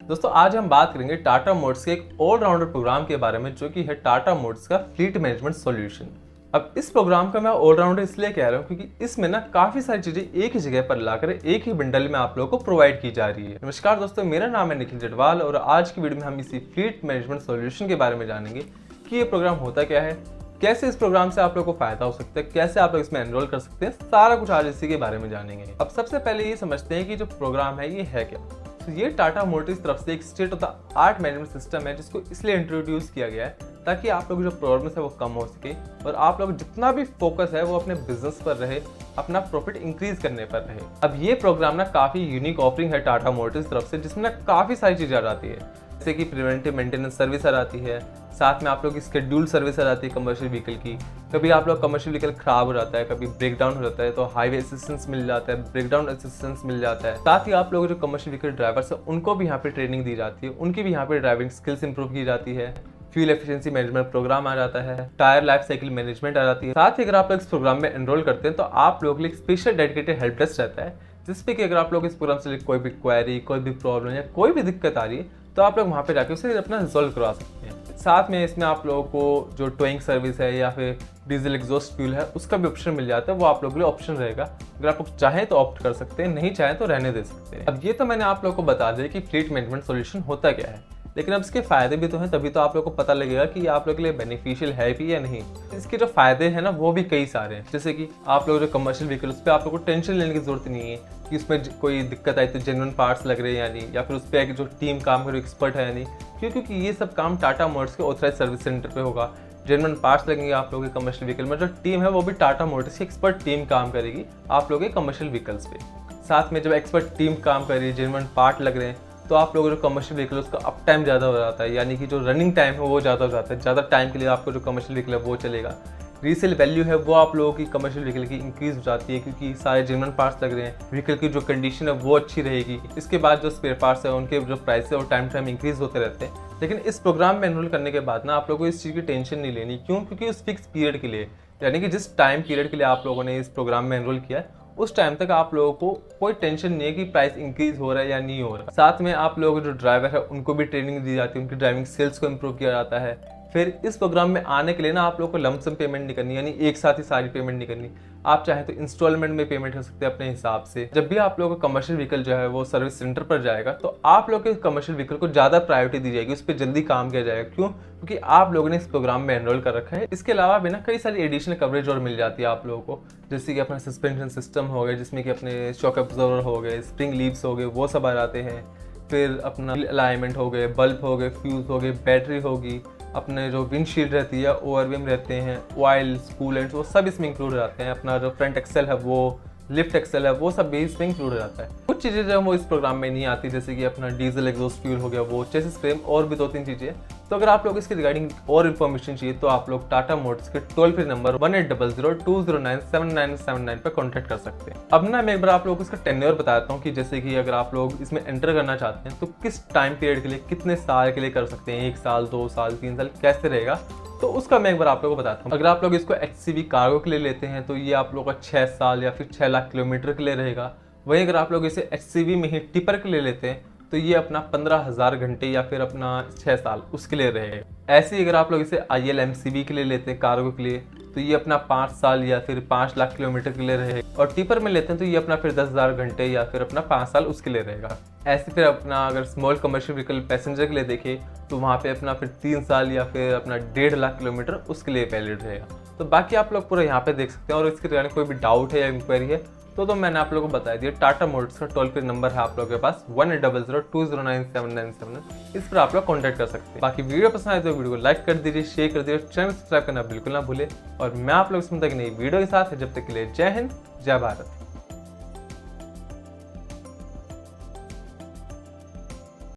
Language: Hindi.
दोस्तों आज हम बात करेंगे टाटा मोटर्स के एक ऑलराउंडर प्रोग्राम के बारे में जो कि है टाटा मोटर्स का फ्लीट मैनेजमेंट सॉल्यूशन। अब इस प्रोग्राम का मैं ऑलराउंडर इसलिए कह रहा हूँ क्योंकि इसमें ना काफी सारी चीजें एक ही जगह पर लाकर एक ही बंडल में आप लोगों को प्रोवाइड की जा रही है। नमस्कार दोस्तों, मेरा नाम है निखिल जटवाल और आज की वीडियो में हम इसी फ्लीट मैनेजमेंट सॉल्यूशन के बारे में जानेंगे कि ये प्रोग्राम होता क्या है, कैसे इस प्रोग्राम से आप लोगों को फायदा हो सकता है, कैसे आप लोग इसमें एनरोल कर सकते हैं, सारा कुछ आज इसी के बारे में जानेंगे। अब सबसे पहले ये समझते हैं कि जो प्रोग्राम है ये है क्या। तो ये टाटा मोटर्स तरफ से एक state of the art management system है जिसको इसलिए इंट्रोड्यूस किया गया है ताकि आप लोग जो प्रॉब्लम्स है वो कम हो सके और आप लोग जितना भी फोकस है वो अपने बिजनेस पर रहे, अपना प्रॉफिट इंक्रीज करने पर रहे। अब ये प्रोग्राम ना काफी यूनिक ऑफरिंग है टाटा मोटर्स तरफ से जिसमें ना काफी सारी चीजें आ जाती है, जैसे कि प्रिवेंटिव मेंटेनेंस सर्विस आ जाती है, साथ में आप लोग की स्केड्यूल सर्विस आ जाती है कमर्शियल व्हीकल की। कभी आप लोग कमर्शियल व्हीकल खराब हो जाता है, कभी ब्रेकडाउन हो जाता है तो हाईवे असिस्टेंस मिल जाता है, ब्रेकडाउन असिस्टेंस मिल जाता है। साथ ही आप लोग जो कमर्शियल व्हीकल ड्राइवर्स है उनको भी यहाँ पे ट्रेनिंग दी जाती है, उनकी भी यहाँ पे ड्राइविंग स्किल्स इंप्रूव की जाती है। फ्यूल एफिशिएंसी मैनेजमेंट प्रोग्राम आ जाता है, टायर लाइफ साइकिल मैनेजमेंट आ जाती है। साथ ही अगर आप लोग इस प्रोग्राम में एनरोल करते हैं तो आप लोगों के लिए स्पेशल डेडिकेटेड हेल्प डेस्क रहता है जिसपे कि अगर आप लोग इस प्रोग्राम से कोई भी क्वेरी, कोई भी प्रॉब्लम या कोई भी दिक्कत आ रही है तो आप लोग वहाँ पे जाके उसे अपना रिजॉल्व करवा सकते हैं। साथ में इसमें आप लोगों को जो टोइंग सर्विस है या फिर डीजल एग्जॉस्ट फ्यूल है उसका भी ऑप्शन मिल जाता है, वो आप लोगों के लिए ऑप्शन रहेगा। अगर आप लोग चाहें तो ऑप्ट कर सकते हैं, नहीं चाहें तो रहने दे सकते हैं। अब ये तो मैंने आप लोगों को बता दिया कि फ्लीट मैनेजमेंट सॉल्यूशन होता क्या है, लेकिन अब इसके फायदे भी तो हैं, तभी तो आप लोगों को पता लगेगा कि ये आप लोगों के लिए बेनिफिशियल है भी या नहीं। इसके जो फायदे हैं ना वो भी कई सारे हैं, जैसे कि आप लोग जो कमर्शियल व्हीकल उस पर आप लोगों को टेंशन लेने की जरूरत नहीं है कि उसमें कोई दिक्कत आई तो जेन्युइन पार्ट्स लग रहे हैं या नहीं, या फिर उस पर जो टीम काम करे एक्सपर्ट है या नहीं, क्योंकि ये सब काम टाटा मोटर्स के ऑथराइज सर्विस सेंटर पे होगा। जेन्युइन पार्ट्स लगेंगे आप लोगों के कमर्शियल व्हीकल में, जो टीम है वो भी टाटा मोटर्स की एक्सपर्ट टीम काम करेगी आप लोगों के कमर्शियल व्हीकल्स पे। साथ में जब एक्सपर्ट टीम काम कर रही है, जेन्युइन पार्ट लग रहे हैं, तो आप लोगों जो कमर्शियल व्हीकल उसका अप टाइम ज़्यादा हो जाता है, यानी कि जो रनिंग टाइम है वो ज़्यादा हो जाता है, ज़्यादा टाइम के लिए आपको जो कमर्शियल व्हीकल है वो चलेगा। रीसेल वैल्यू है वो आप लोगों की कमर्शियल व्हीकल की इंक्रीज हो जाती है क्योंकि सारे जेन्युइन पार्ट्स लग रहे हैं, व्हीकल की जो कंडीशन है वो अच्छी रहेगी। इसके बाद जो स्पेयर पार्ट्स है उनके जो प्राइस है वो टाइम टाइम इंक्रीज होते रहते हैं। लेकिन इस प्रोग्राम में एनरोल करने के बाद ना आप लोगों को इस चीज़ की टेंशन नहीं लेनी, क्यों? क्योंकि उस फिक्स पीरियड के लिए, यानी कि जिस टाइम पीरियड के लिए आप लोगों ने इस प्रोग्राम में एनरोल किया है उस टाइम तक आप लोगों को कोई टेंशन नहीं है कि प्राइस इंक्रीज हो रहा है या नहीं हो रहा। साथ में आप लोगों जो ड्राइवर है उनको भी ट्रेनिंग दी जाती है, उनकी ड्राइविंग स्किल्स को इम्प्रूव किया जाता है। फिर इस प्रोग्राम में आने के लिए ना आप लोगों को लमसम पेमेंट नहीं करनी, यानी एक साथ ही सारी पेमेंट नहीं करनी। आप चाहे तो इंस्टॉलमेंट में पेमेंट कर सकते हैं अपने हिसाब से। जब भी आप लोगों का कमर्शियल व्हीकल जो है वो सर्विस सेंटर पर जाएगा तो आप लोगों के कमर्शियल व्हीकल को ज़्यादा प्रायोरिटी दी जाएगी, उस पर जल्दी काम किया जाएगा। क्यों? क्योंकि आप लोगों ने इस प्रोग्राम में एनरोल कर रखा है। इसके अलावा भी ना कई सारी एडिशनल कवरेज और मिल जाती है आप लोगों को, जैसे कि अपना सस्पेंशन सिस्टम हो गया, जिसमें कि अपने शॉक एब्जॉर्बर हो गए, स्प्रिंग लीव्स हो गए, वो सब आ जाते हैं। फिर अपना अलाइनमेंट हो गए, बल्ब हो गए, फ्यूज हो गए, बैटरी होगी, अपने जो विंडशील्ड रहती है, ओवरविम रहते हैं, ऑयल्स, कूलेंट्स, वो सब इसमें इंक्लूड हो जाते हैं। अपना जो फ्रंट एक्सेल है वो, लिफ्ट एक्सेल है, वो सब भी इसमें इंक्लूड हो जाता है। कुछ चीज़ें जो वो इस प्रोग्राम में नहीं आती, जैसे कि अपना डीजल एग्जॉस्ट फ्यूल हो गया, वो चेसिस फ्रेम और भी 2-3 चीज़ें। तो अगर आप लोग इसके रिगार्डिंग और इन्फॉर्मेशन चाहिए तो आप लोग टाटा मोटर्स के टोल फ्री नंबर 1800-209-7979 पर कॉन्टैक्ट कर सकते हैं। अब ना मैं एक बार आप लोगों को इसका टेन्योर बताता हूँ कि जैसे कि अगर आप लोग इसमें एंटर करना चाहते हैं तो किस टाइम पीरियड के लिए, कितने साल के लिए कर सकते हैं, 1 साल, 2 साल, 3 साल, कैसे रहेगा, तो उसका मैं एक बार आप लोगों को बताता हूँ। अगर आप लोग इसको HCV कार्गो के लिए लेते हैं तो ये आप लोगों का 6 साल या फिर 6 लाख किलोमीटर के लिए रहेगा। वहीं अगर आप लोग इसे HCV में ही टिपर के लिए लेते हैं तो ये अपना 15,000 घंटे या फिर अपना 6 साल उसके लिए रहेगा। ऐसे ही अगर आप लोग इसे ILMCV के लिए लेते हैं कार्गो के लिए तो ये अपना 5 साल या फिर 5 लाख किलोमीटर के लिए रहेगा। और टिपर में लेते हैं तो ये अपना फिर 10,000 घंटे या फिर अपना 5 साल उसके लिए रहेगा। ऐसे फिर अपना अगर स्मॉल कमर्शियल व्हीकल पैसेंजर के लिए देखें तो वहाँ पे अपना फिर 3 साल या फिर अपना 1.5 लाख किलोमीटर उसके लिए वैलिड रहेगा। तो बाकी आप लोग पूरा यहाँ पे देख सकते हैं। और इसके रिगार्डिंग कोई भी डाउट है या इंक्वायरी है तो मैंने आप लोगों को बता दिया। टाटा मोटर्स का टोल फ्री नंबर है आप लोगों के पास 1800-209-7979। इस पर आप लोग कॉन्टैक्ट कर सकते हैं। बाकी वीडियो पसंद आए तो वीडियो को लाइक कर दीजिए, शेयर कर दीजिए, चैनल सब्सक्राइब करना बिल्कुल ना भूले। और मैं आप लोग इसमें तक नई वीडियो के साथ है, जब तक के लिए जय हिंद, जय भारत।